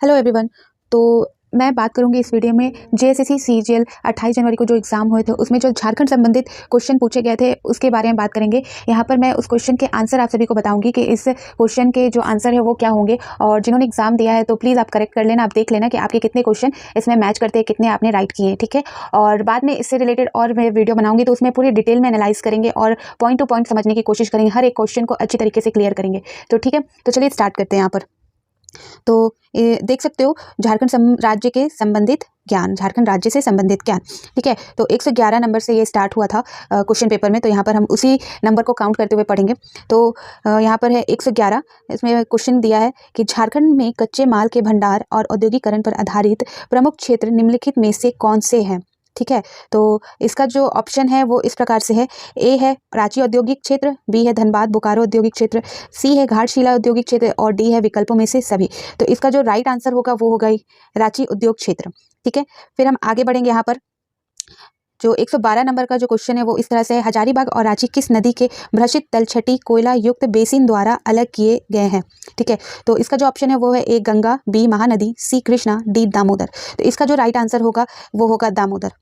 Hello everyone. तो मैं बात करूंगी इस वीडियो में जेएसएससी सीजीएल 28 जनवरी को जो एग्ज़ाम हुए थे उसमें जो झारखंड संबंधित क्वेश्चन पूछे गए थे उसके बारे में बात करेंगे। यहाँ पर मैं उस क्वेश्चन के आंसर आप सभी को बताऊंगी कि इस क्वेश्चन के जो आंसर है वो क्या होंगे। और जिन्होंने एग्जाम दिया है तो प्लीज़ आप करेक्ट कर लेना, आप देख लेना कि आपके कितने क्वेश्चन इसमें मैच करते हैं, कितने आपने राइट किए हैं, ठीक है। और बाद में इससे रिलेटेड और मैं वीडियो बनाऊंगी तो उसमें पूरी डिटेल में एनालाइज करेंगे और पॉइंट टू पॉइंट समझने की कोशिश करेंगे, हर एक क्वेश्चन को अच्छी तरीके से क्लियर करेंगे। तो ठीक है, तो चलिए स्टार्ट करते हैं। यहाँ पर तो देख सकते हो झारखंड राज्य के संबंधित ज्ञान, झारखंड राज्य से संबंधित ज्ञान, ठीक है। तो 111 नंबर से ये स्टार्ट हुआ था क्वेश्चन पेपर में। तो यहाँ पर हम उसी नंबर को काउंट करते हुए पढ़ेंगे। तो यहाँ पर है 111। इसमें क्वेश्चन दिया है कि झारखंड में कच्चे माल के भंडार और औद्योगिकरण पर आधारित प्रमुख क्षेत्र निम्नलिखित में से कौन से हैं, ठीक है। तो इसका जो ऑप्शन है वो इस प्रकार से है। ए है रांची औद्योगिक क्षेत्र, बी है धनबाद बोकारो औद्योगिक क्षेत्र, सी है घाटशिला औद्योगिक क्षेत्र और डी है विकल्पों में से सभी। तो इसका जो राइट आंसर होगा वो होगा रांची उद्योग क्षेत्र, ठीक है। फिर हम आगे बढ़ेंगे। यहाँ पर जो 112 नंबर का जो क्वेश्चन है वो इस तरह से है, हजारीबाग और रांची किस नदी के भ्रषित तलछटी कोयला युक्त बेसिन द्वारा अलग किए गए हैं, ठीक है। तो इसका जो ऑप्शन है वो है ए गंगा, बी महानदी, सी कृष्णा, डी दामोदर। तो इसका जो राइट आंसर होगा वो होगा दामोदर,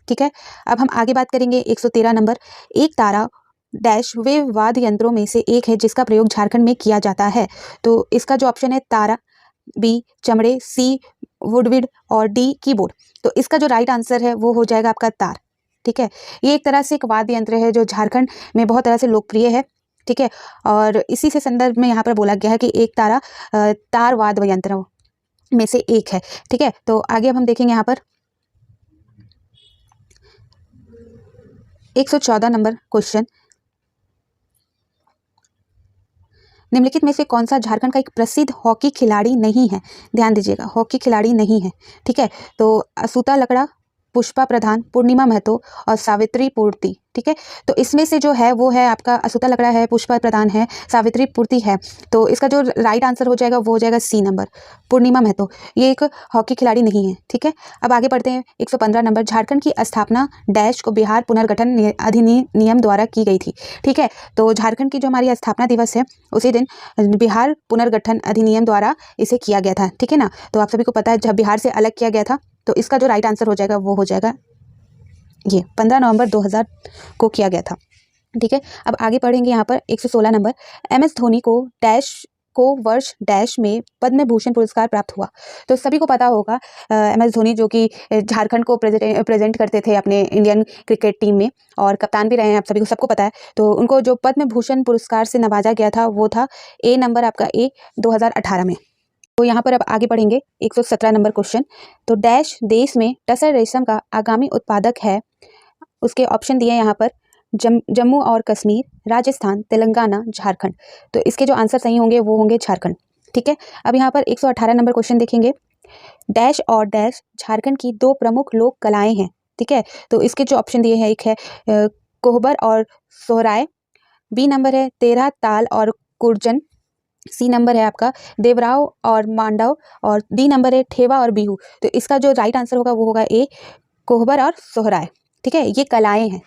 ठीक है। अब हम आगे बात करेंगे 113 नंबर। एक तारा डैश वे वाद्य यंत्रों में से एक है जिसका प्रयोग झारखंड में किया जाता है। तो इसका जो ऑप्शन है तारा, बी चमड़े, सी वुडविड और डी कीबोर्ड। तो इसका जो राइट आंसर है वो हो जाएगा आपका तार, ठीक है। ये एक तरह से एक वाद्य यंत्र है जो झारखंड में बहुत तरह से लोकप्रिय है, ठीक है। और इसी से संदर्भ में यहाँ पर बोला गया है कि एक तारा तार वाद्य यंत्रों में से एक है, ठीक है। तो आगे अब हम देखेंगे यहाँ पर 114 नंबर क्वेश्चन, निम्नलिखित में से कौन सा झारखंड का एक प्रसिद्ध हॉकी खिलाड़ी नहीं है। ध्यान दीजिएगा, हॉकी खिलाड़ी नहीं है, ठीक है। तो असुता लकड़ा, पुष्पा प्रधान, पूर्णिमा महतो और सावित्री पूर्ति, ठीक है। तो इसमें से जो है वो है आपका असुता लकड़ा है, पुष्पा प्रधान है, सावित्री पूर्ति है। तो इसका जो राइट आंसर हो जाएगा वो हो जाएगा सी नंबर, पूर्णिमा महतो। ये एक हॉकी खिलाड़ी नहीं है, ठीक है। अब आगे बढ़ते हैं 115 नंबर। झारखंड की स्थापना डैश को बिहार पुनर्गठन अधिनियम द्वारा की गई थी, ठीक है। तो झारखंड की जो हमारी स्थापना दिवस है उसी दिन बिहार पुनर्गठन अधिनियम द्वारा इसे किया गया था, ठीक है ना। तो आप सभी को पता है जब बिहार से अलग किया गया था तो इसका जो राइट आंसर हो जाएगा वो हो जाएगा ये 15 नवंबर 2000 को किया गया था, ठीक है। अब आगे पढ़ेंगे यहाँ पर 116 नंबर। एमएस धोनी को डैश को वर्ष डैश में पद्म भूषण पुरस्कार प्राप्त हुआ। तो सभी को पता होगा एमएस धोनी जो कि झारखंड को प्रेजेंट करते थे अपने इंडियन क्रिकेट टीम में और कप्तान भी रहे हैं, आप सभी को सबको पता है। तो उनको जो पद्म भूषण पुरस्कार से नवाजा गया था वो था ए नंबर आपका ए 2018 में। तो यहाँ पर अब आगे बढ़ेंगे 117 नंबर क्वेश्चन। तो डैश देश में टसर रेशम का आगामी उत्पादक है। उसके ऑप्शन दिए यहाँ पर जम्मू और कश्मीर, राजस्थान, तेलंगाना, झारखंड। तो इसके जो आंसर सही होंगे वो होंगे झारखंड, ठीक है। अब यहाँ पर 118 नंबर क्वेश्चन देखेंगे। डैश और डैश झारखंड की दो प्रमुख लोक कलाएं हैं, ठीक है। तो इसके जो ऑप्शन दिए हैं एक है कोहबर और सोहराय, बी नंबर है तेरह ताल और कुर्जन, सी नंबर है आपका देवराव और मांडव और डी नंबर है ठेवा और बिहू। तो इसका जो राइट आंसर होगा वो होगा ए कोहबर और सोहराय, ठीक है। ये कलाएं हैं,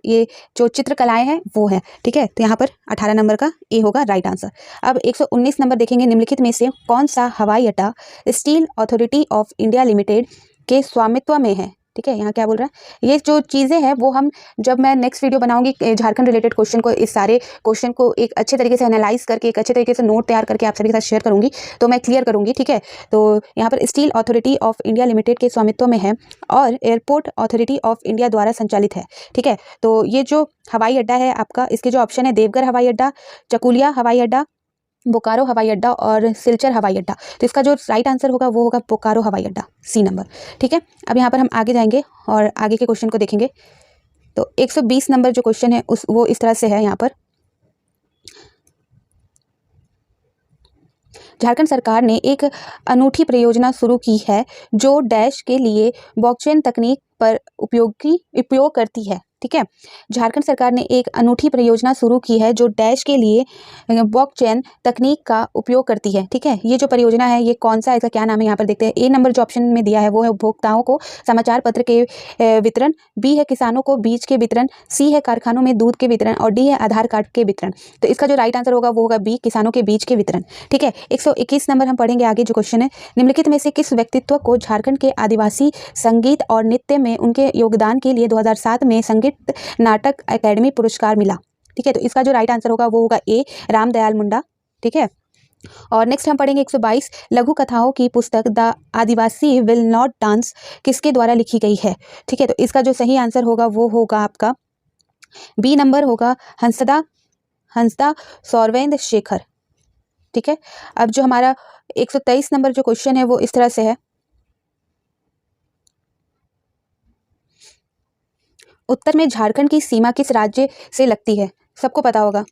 ये जो चित्रकलाएं हैं वो है, ठीक है। तो यहाँ पर 18 नंबर का ए होगा राइट आंसर। अब 119 नंबर देखेंगे। निम्नलिखित में से कौन सा हवाई अड्डा steel authority of India limited के स्वामित्व में है, ठीक है। यहाँ क्या बोल रहा है, ये जो चीज़ें हैं वो हम जब मैं नेक्स्ट वीडियो बनाऊंगी झारखंड रिलेटेड क्वेश्चन को, इस सारे क्वेश्चन को एक अच्छे तरीके से एनालाइज करके एक अच्छे तरीके से नोट तैयार करके आप सभी के साथ शेयर करूंगी तो मैं क्लियर करूंगी, ठीक है। तो यहाँ पर steel authority of India limited के स्वामित्व में है और एयरपोर्ट अथॉरिटी ऑफ इंडिया द्वारा संचालित है, ठीक है। तो ये जो हवाई अड्डा है आपका, इसके जो ऑप्शन है देवघर हवाई अड्डा, चकुलिया हवाई अड्डा, बोकारो हवाई अड्डा और सिलचर हवाई अड्डा। तो इसका जो राइट आंसर होगा वो होगा बोकारो हवाई अड्डा, सी नंबर, ठीक है। अब यहाँ पर हम आगे जाएंगे और आगे के क्वेश्चन को देखेंगे। तो 120 नंबर जो क्वेश्चन है वो इस तरह से है। यहाँ पर झारखंड सरकार ने एक अनूठी परियोजना शुरू की है जो डैश के लिए ब्लॉकचेन तकनीक पर उपयोग करती है, ठीक है। झारखंड सरकार ने एक अनूठी परियोजना शुरू की है जो डैश के लिए ब्लॉकचेन तकनीक का उपयोग करती है। ठीक है, ये जो परियोजना है ये कौन सा, इसका क्या नाम है, यहाँ पर देखते हैं। ए नंबर जो ऑप्शन में दिया है वो है उपभोक्ताओं को समाचार पत्र के वितरण, बी है किसानों को बीज के वितरण, सी है कारखानों में दूध के वितरण और डी है आधार कार्ड के वितरण। तो इसका जो राइट आंसर होगा वो होगा बी, किसानों के बीज के वितरण। ठीक है, 121 नंबर हम पढ़ेंगे आगे जो क्वेश्चन है, निम्नलिखित में से किस व्यक्तित्व को झारखंड के आदिवासी संगीत और नृत्य में उनके योगदान के लिए 2007 में संगीत नाटक अकेडमी पुरस्कार मिला। ठीक है, तो इसका जो राइट आंसर होगा वो होगा ए, रामदयाल मुंडा। ठीक है, और नेक्स्ट हम पढ़ेंगे 122 लघु कथाओं की पुस्तक the Adivasi will not dance किसके द्वारा लिखी गई है। ठीक है, तो इसका जो सही आंसर होगा वो होगा आपका बी नंबर होगा हंसदा सौरवेंद्र शेखर। ठीक है, अब जो हमारा 123 नंबर जो क्वेश्चन है वो इस तरह से है, उत्तर में झारखंड की सीमा किस राज्य से लगती है। सबको पता होगा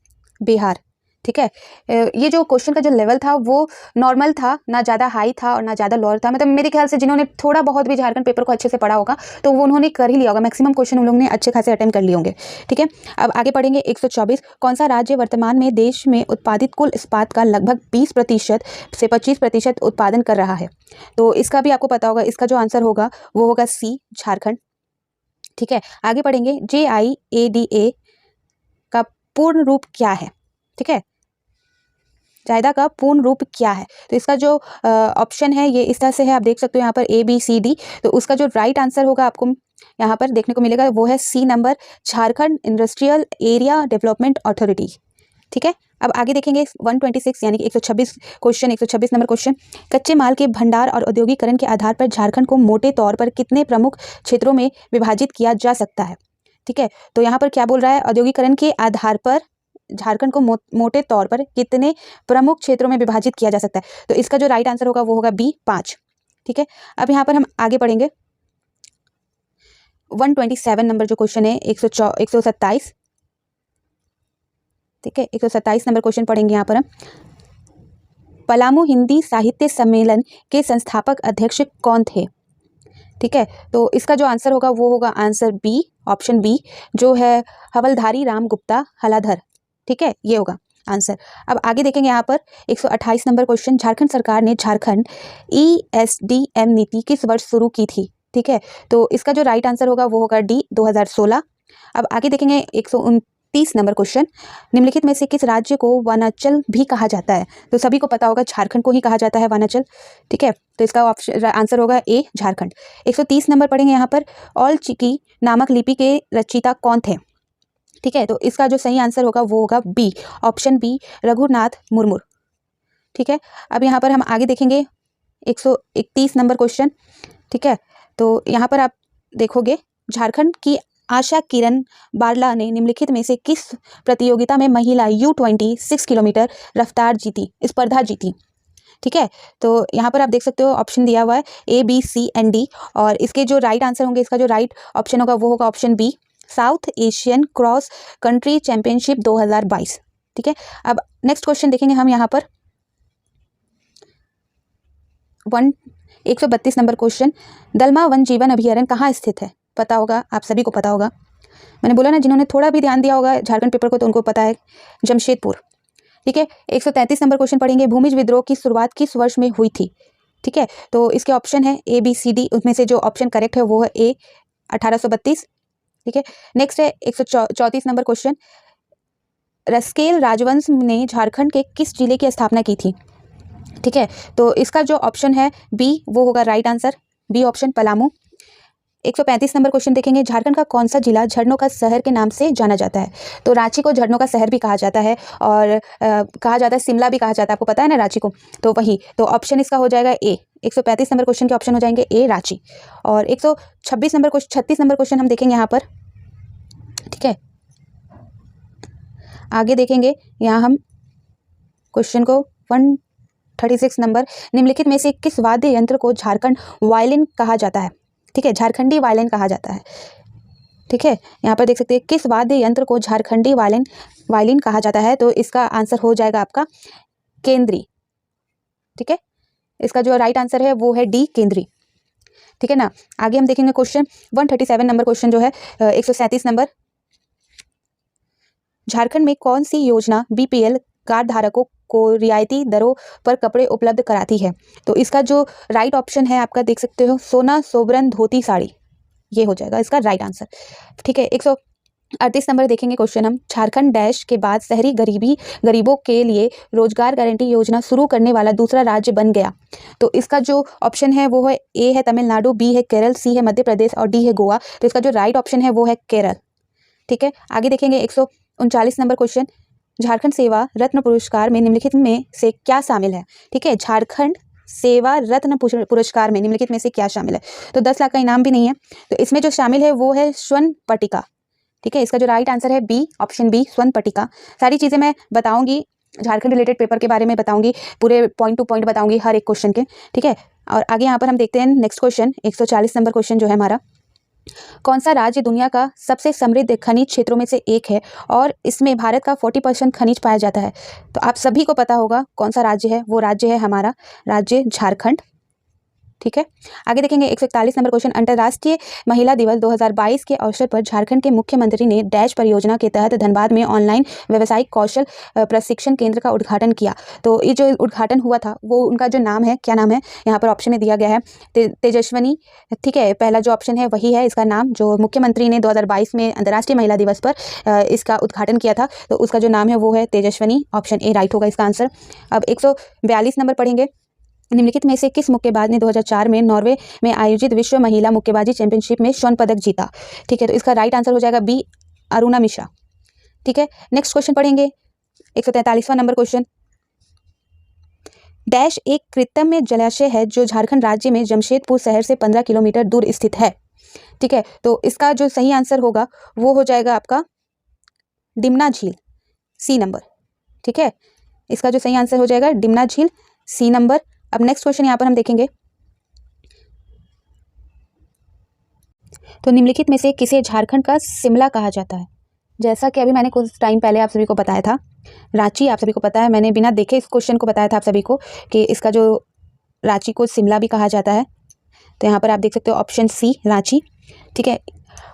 बिहार। ठीक है, ये जो क्वेश्चन का जो लेवल था वो नॉर्मल था, ना ज़्यादा हाई था और ना ज़्यादा लोअर था। मतलब मेरे ख्याल से जिन्होंने थोड़ा बहुत भी झारखंड पेपर को अच्छे से पढ़ा होगा तो वो उन्होंने कर ही लिया होगा, मैक्सिमम क्वेश्चन उन लोगों ने अच्छे खासे अटेम्प्ट कर लिए होंगे। ठीक है, अब आगे पढ़ेंगे 124 कौन सा राज्य वर्तमान में देश में उत्पादित कुल इस्पात का लगभग 20% से 25% उत्पादन कर रहा है। तो इसका भी आपको पता होगा, इसका जो आंसर होगा वो होगा सी, झारखंड। ठीक है, आगे पढ़ेंगे JIADA का पूर्ण रूप क्या है। ठीक है, जायदा का पूर्ण रूप क्या है। तो इसका जो ऑप्शन है ये इस तरह से है, आप देख सकते हो यहाँ पर ABCD। तो उसका जो राइट आंसर होगा आपको यहाँ पर देखने को मिलेगा वो है C number, Jharkhand industrial area development authority. ठीक है, अब आगे देखेंगे 126 यानी कि 126 क्वेश्चन, 126 नंबर क्वेश्चन, कच्चे माल के भंडार और औद्योगिकरण के आधार पर झारखंड को मोटे तौर पर कितने प्रमुख क्षेत्रों में विभाजित किया जा सकता है। ठीक है, तो यहाँ पर क्या बोल रहा है, औद्योगिकरण के आधार पर झारखंड को मोटे तौर पर कितने प्रमुख क्षेत्रों में विभाजित किया जा सकता है। तो इसका जो राइट आंसर होगा वो होगा बी, 5। ठीक है, अब यहाँ पर हम आगे पढ़ेंगे 127 नंबर जो क्वेश्चन है 127। ठीक है, 127 नंबर क्वेश्चन पढ़ेंगे यहाँ पर हम, पलामू हिंदी साहित्य सम्मेलन के संस्थापक अध्यक्ष कौन थे। ठीक है, तो इसका जो आंसर होगा वो होगा आंसर बी, ऑप्शन बी, जो है हवलधारी राम गुप्ता हलाधर। ठीक है, ये होगा आंसर। अब आगे देखेंगे यहाँ पर 128 नंबर क्वेश्चन, झारखंड सरकार ने झारखंड ESDM नीति किस वर्ष शुरू की थी। ठीक है, तो इसका जो राइट आंसर होगा वो होगा डी, 2016। अब आगे देखेंगे 129 नंबर क्वेश्चन, निम्नलिखित में से किस राज्य को वनांचल भी कहा जाता है। तो सभी को पता होगा झारखंड को ही कहा जाता है वनांचल। ठीक है, तो इसका ऑप्शन आंसर होगा ए, झारखंड। 130 नंबर पढ़ेंगे यहाँ पर, ऑल चिकी नामक लिपि के रचयिता कौन थे। ठीक है, तो इसका जो सही आंसर होगा वो होगा B, option B, Raghunath Murmu. ठीक है, अब यहाँ पर हम आगे देखेंगे 131 नंबर क्वेश्चन। ठीक है, तो यहाँ पर आप देखोगे झारखंड की आशा किरण बारला ने निम्नलिखित में से किस प्रतियोगिता में महिला U20 6 किलोमीटर रफ्तार स्पर्धा जीती। ठीक है, तो यहाँ पर आप देख सकते हो ऑप्शन दिया हुआ है ABCND, और इसके जो राइट आंसर होंगे, इसका जो राइट ऑप्शन होगा वो होगा option B, South Asian cross country championship 2022। ठीक है, अब नेक्स्ट क्वेश्चन देखेंगे हम यहाँ पर 132 नंबर क्वेश्चन, दलमा वन जीवन अभयारण्य कहाँ स्थित है। पता होगा, आप सभी को पता होगा, मैंने बोला ना जिन्होंने थोड़ा भी ध्यान दिया होगा झारखंड पेपर को तो उनको पता है, जमशेदपुर। ठीक है, 133 नंबर क्वेश्चन पढ़ेंगे, भूमिज विद्रोह की शुरुआत किस वर्ष में हुई थी। ठीक है, तो इसके ऑप्शन है ABCD, उसमें से जो ऑप्शन करेक्ट है वो है ए, 1832। ठीक है, नेक्स्ट है 134 नंबर क्वेश्चन, रस्केल राजवंश ने झारखंड के किस जिले की स्थापना की थी। ठीक है, तो इसका जो ऑप्शन है बी वो होगा right answer, B option, Palamu. 135 number question देखेंगे, झारखंड का कौन सा जिला झरनों का शहर के नाम से जाना जाता है। तो रांची को झरनों का शहर भी कहा जाता है और कहा जाता है शिमला भी कहा जाता है, आपको पता है ना रांची को, तो वही, तो ऑप्शन इसका हो जाएगा ए। 135 नंबर क्वेश्चन के ऑप्शन हो जाएंगे ए, रांची। और 36 नंबर क्वेश्चन हम देखेंगे यहाँ पर। ठीक है, आगे देखेंगे यहाँ हम क्वेश्चन को 136 नंबर, निम्नलिखित में से किस वाद्य यंत्र को झारखंड वायलिन कहा जाता है। ठीक है, झारखंडी वायलिन कहा जाता है। ठीक है, यहाँ पर देख सकते हैं किस वाद्य यंत्र को झारखंडी वायलिन कहा जाता है। तो इसका आंसर हो जाएगा आपका केंद्री। ठीक है, इसका जो राइट आंसर है वो है डी, केंद्री। ठीक है ना। आगे हम देखेंगे क्वेश्चन 137 नंबर क्वेश्चन जो है 137 नंबर, झारखंड में कौन सी योजना बीपीएल कार्ड धारकों को रियायती दरों पर कपड़े उपलब्ध कराती है? तो इसका जो राइट ऑप्शन है आपका देख सकते हो, सोना, सोबरन, धोती, साड़ी, ये हो जाएगा इसका राइट आंसर। ठीक है, 138 नंबर देखेंगे क्वेश्चन हम, झारखंड डैश के बाद शहरी गरीबों के लिए रोजगार गारंटी योजना शुरू करने वाला दूसरा राज्य बन गया। तो इसका जो ऑप्शन है वो है ए है तमिलनाडु, बी है केरल, सी है मध्य प्रदेश और डी है गोवा। तो इसका जो राइट ऑप्शन है वो है केरल। ठीक है, आगे देखेंगे 139 नंबर क्वेश्चन, झारखंड सेवा रत्न पुरस्कार में निम्नलिखित में से क्या शामिल है? ठीक है, झारखंड सेवा रत्न पुरस्कार में निम्नलिखित में से क्या शामिल है? तो 10 लाख का इनाम भी नहीं है, तो इसमें जो शामिल है वो है स्वर्ण पट्टिका। ठीक है, इसका जो राइट आंसर है बी, ऑप्शन बी, स्वर्ण पट्टिका। सारी चीज़ें मैं बताऊंगी, झारखंड रिलेटेड पेपर के बारे में बताऊंगी, पूरे पॉइंट टू पॉइंट बताऊंगी हर एक क्वेश्चन के। ठीक है, और आगे यहाँ पर हम देखते हैं नेक्स्ट क्वेश्चन, 140 नंबर क्वेश्चन जो है हमारा, कौन सा राज्य दुनिया का सबसे समृद्ध खनिज क्षेत्रों में से एक है और इसमें भारत का 40% खनिज पाया जाता है? तो आप सभी को पता होगा कौन सा राज्य है, वो राज्य है हमारा राज्य झारखंड। ठीक है, आगे देखेंगे 141 नंबर क्वेश्चन, अंतर्राष्ट्रीय महिला दिवस 2022 के अवसर पर झारखंड के मुख्यमंत्री ने डैश परियोजना के तहत धनबाद में ऑनलाइन व्यावसायिक कौशल प्रशिक्षण केंद्र का उद्घाटन किया। तो ये जो उद्घाटन हुआ था वो उनका जो नाम है, क्या नाम है, यहाँ पर ऑप्शन में दिया गया है तेजस्विनी। ठीक है, पहला जो ऑप्शन है वही है इसका नाम, जो मुख्यमंत्री ने 2022 में अंतर्राष्ट्रीय महिला दिवस पर इसका उद्घाटन किया था, तो उसका जो नाम है वो है तेजस्विनी, ऑप्शन ए राइट होगा इसका आंसर। अब 142 नंबर पढ़ेंगे, निम्नलिखित में से किस मुक्केबाज ने 2004 में नॉर्वे में आयोजित विश्व महिला मुक्केबाजी चैंपियनशिप में स्वर्ण पदक जीता? ठीक है, तो इसका राइट आंसर हो जाएगा बी, अरुणा मिश्रा। ठीक है, नेक्स्ट क्वेश्चन पढ़ेंगे 143वां नंबर क्वेश्चन, डैश एक कृत्रिम जलाशय है जो झारखंड राज्य में जमशेदपुर शहर से 15 किलोमीटर दूर स्थित है। ठीक है, तो इसका जो सही आंसर होगा वो हो जाएगा आपका डिमना झील, सी नंबर। ठीक है, इसका जो सही आंसर हो जाएगा डिमना झील, सी नंबर। अब नेक्स्ट क्वेश्चन यहाँ पर हम देखेंगे, तो निम्नलिखित में से किसे झारखंड का शिमला कहा जाता है? जैसा कि अभी मैंने कुछ टाइम पहले आप सभी को बताया था, रांची आप सभी को पता है, मैंने बिना देखे इस क्वेश्चन को बताया था आप सभी को कि इसका जो रांची को शिमला भी कहा जाता है। तो यहाँ पर आप देख सकते हो ऑप्शन सी रांची। ठीक है,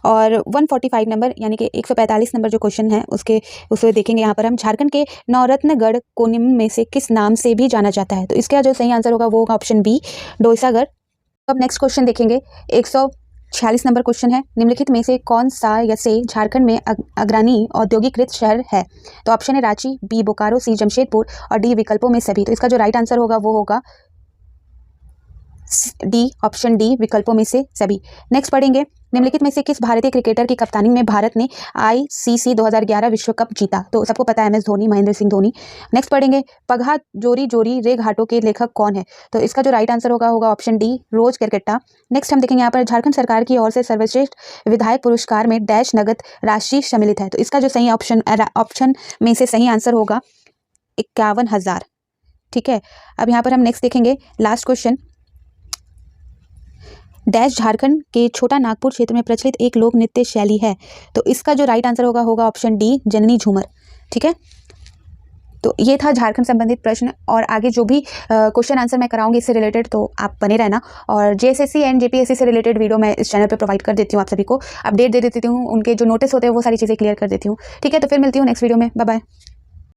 और 145 नंबर यानी कि 145 नंबर जो क्वेश्चन है उसको देखेंगे यहाँ पर हम, झारखंड के नवरत्नगढ़ को निम्न में से किस नाम से भी जाना जाता है? तो इसका जो सही आंसर होगा वो होगा ऑप्शन बी, डोईसागढ़। अब नेक्स्ट क्वेश्चन देखेंगे, 146 नंबर क्वेश्चन है, निम्नलिखित में से कौन सा से झारखंड में अग्रणी औद्योगिकृत शहर है? तो ऑप्शन है रांची, बी बोकारो, सी जमशेदपुर और डी विकल्पों में सभी। तो इसका जो राइट आंसर होगा वो होगा डी, ऑप्शन डी, विकल्पों में से सभी। नेक्स्ट पढ़ेंगे, निम्नलिखित में से किस भारतीय क्रिकेटर की कप्तानी में भारत ने आईसीसी 2011 विश्व कप जीता? तो सबको पता है MS धोनी, महेंद्र सिंह धोनी। नेक्स्ट पढ़ेंगे, पगहा जोरी जोरी रे घाटों के लेखक कौन है? तो इसका जो राइट आंसर होगा ऑप्शन डी, रोज केरकेट्टा। नेक्स्ट हम देखेंगे यहाँ पर, झारखंड सरकार की ओर से सर्वश्रेष्ठ विधायक पुरस्कार में डैश नगद राशि सम्मिलित है? तो इसका जो सही ऑप्शन में से सही आंसर होगा 51,000। ठीक है, अब यहाँ पर हम नेक्स्ट देखेंगे लास्ट क्वेश्चन, डैश झारखंड के छोटा नागपुर क्षेत्र में प्रचलित एक लोक नृत्य शैली है? तो इसका जो राइट आंसर होगा ऑप्शन डी, जननी झूमर। ठीक है, तो ये था झारखंड संबंधित प्रश्न, और आगे जो भी क्वेश्चन आंसर मैं कराऊंगी इससे रिलेटेड, तो आप बने रहना। और JSSC एंड JPSC से रिलेटेड वीडियो मैं इस चैनल पे प्रोवाइड कर देती हूँ, आप सभी को अपडेट दे देती हूँ, उनके जो नोटिस होते हैं वो सारी चीज़ें क्लियर कर देती हूँ। ठीक है, तो फिर मिलती हूँ नेक्स्ट वीडियो में, बाय बाय।